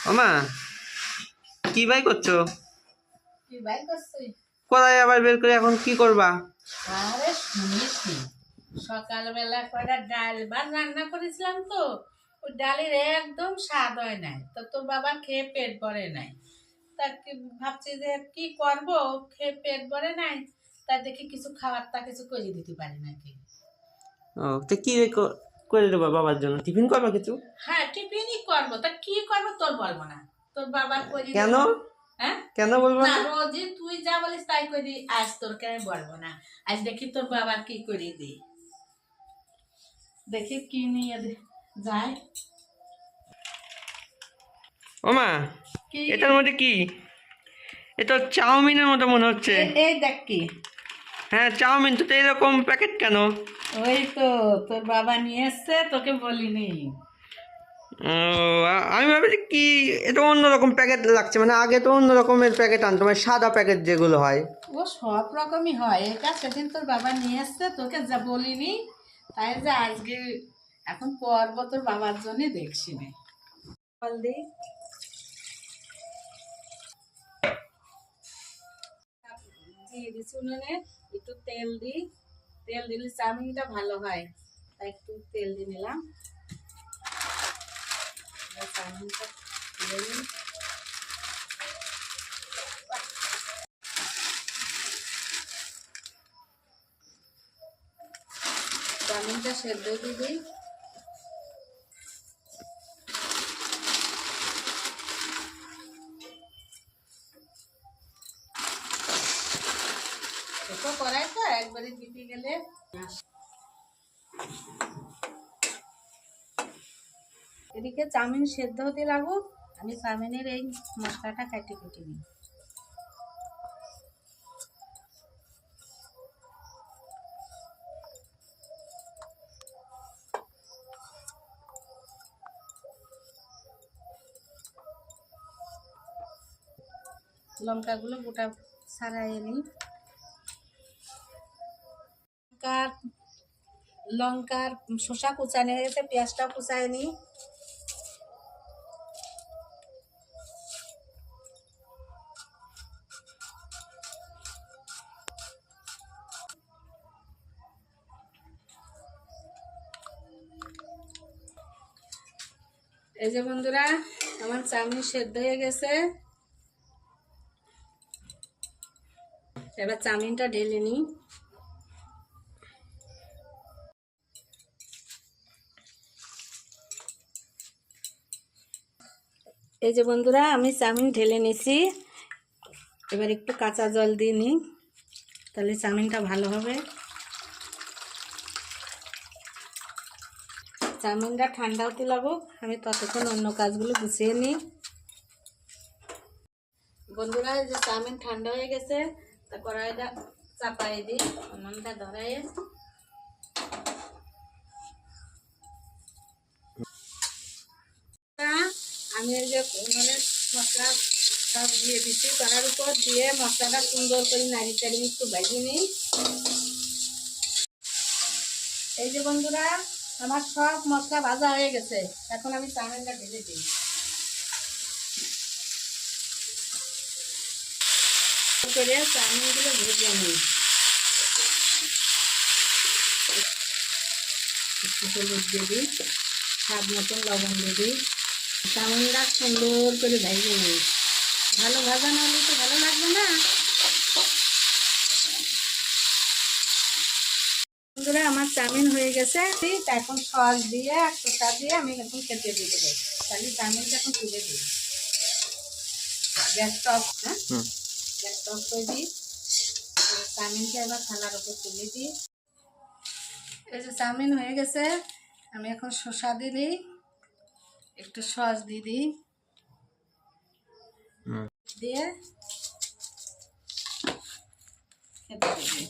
ওমা, কি বাই করছো? কি বাই করছিস? কড়াই আবার বের করে এখন কি করবা? আরে শুনিস নি, সকালবেলা কয়টা ডাল ভাত রান্না করেছিলাম তো, ওই ডালের একদম স্বাদ হয় নাই, তো তোর বাবা খেয়ে পেট ভরে নাই। তা ভাবছি যে কি করব, খেয়ে পেট ভরে নাই, তা দেখি কিছু খাবার তা কিছু করে দিতে পারি নাকি। ও, তো কি করে দেবো বাবার জন্য? টিফিন করবা কিছু? হ্যাঁ, টিফিনই করবো, তা কি করবো তোর বলবো না, তোর বাবার করে কেন? দেবো। হ্যাঁ, কেন বলবো না না? রোজই তুই যা বলিস তাই করি, আজ তোর কেন বলবো না। আজ দেখি তোর বাবার কি করে দিই, দেখি কি নিয়ে যায়। ওমা, কি? এটার মধ্যে কি? এটা চাউমিনের মতো মনে হচ্ছে। এই দেখ কি। হ্যাঁ, চাউমিন তো এরকম প্যাকেট কেন? ওই তো তোর বাবা নিয়ে এসছে, তোকে বলিনি। ও, আমি ভাবছি কি এটা অন্যরকম প্যাকেট লাগছে, মানে আগে তো অন্য রকমের প্যাকেট আনতো, মানে সাদা প্যাকেট যেগুলো হয়। ও সব রকমই হয়, এটা সেদিন তোর বাবা নিয়ে এসছে, তোকে যা বলিনি, তাই যে আজকে এখন পর্ব তোর বাবার জন্য দেখছি নে। ফল দিই, দিয়ে দিচ্ছি উনুনে, একটু তেল দিই, তেল দিলে চাউমিনটা ভালো হয়, তাই একটু তেল দিয়ে নিলাম। চাউমিনটা দিয়ে নিই। চাউমিনটা সেদ্ধ দিয়ে দিই। ছোটো কড়াই তো একবারে দিতে গেলে। এদিকে চাউমিন সেদ্ধ হতে লাগুক, আমি চাউমিনের এই মশলাটা কেটে কেটে নিই। লঙ্কাগুলো গোটা ছাড়াই নিই। লঙ্কার লঙ্কার শসা কুচানো হয়ে গেছে, পেঁয়াজটাও কুচাই নিই। এই যে বন্ধুরা, আমার চাউমিন সেদ্ধ হয়ে গেছে, এবার চাউমিনটা ঢেলে নিই। এই যে বন্ধুরা, আমি চাউমিন ঢেলে নিছি, এবার একটু কাঁচা জল দিয়ে নিই, তাহলে চাউমিনটা ভালো হবে। চাউমিনটা ঠান্ডা হতে লাগুক, আমি ততক্ষণ অন্য কাজগুলো গুছিয়ে নিই। বন্ধুরা, এই যে চাউমিন ঠান্ডা হয়ে গেছে, তা কড়াইটা চাপাই দিই, উনুনটা ধরাই। আমি এই যে উনুনের মশলা সব দিয়ে দিচ্ছি, কড়ার উপর দিয়ে মশলাটা সুন্দর করে নাড়ি চাড়ি একটু ভেজে নিই। এই যে বন্ধুরা, আমার সব মশলা ভাজা হয়ে গেছে, এখন আমি চাউমিনটা ঢেলে দিই। করে চাউমিনগুলো ভেজে নিই। একটু হলুদ দিয়ে দিই, স্বাদ মতন লবণ দিয়ে দিই। চাউমিনটা সুন্দর করে ভেজে নিই, ভালো ভাজা না হলে তো ভালো লাগবে না। বন্ধুরা, আমার চাউমিন হয়ে গেছে, এখন সস দিয়ে আর শসা দিয়ে আমি এখন খেতে দিয়ে দেবো। তাহলে চাউমিনটা এখন তুলে দিই, গ্যাসটা অফ। হ্যাঁ, গ্যাসটা অফ করে দিই। চাউমিনটা এবার থালার উপর তুলে দিই। এই যে চাউমিন হয়ে গেছে, আমি এখন শসা দিয়ে দিই, একটু সস দিয়ে দিই, দিয়ে খেতে দিই।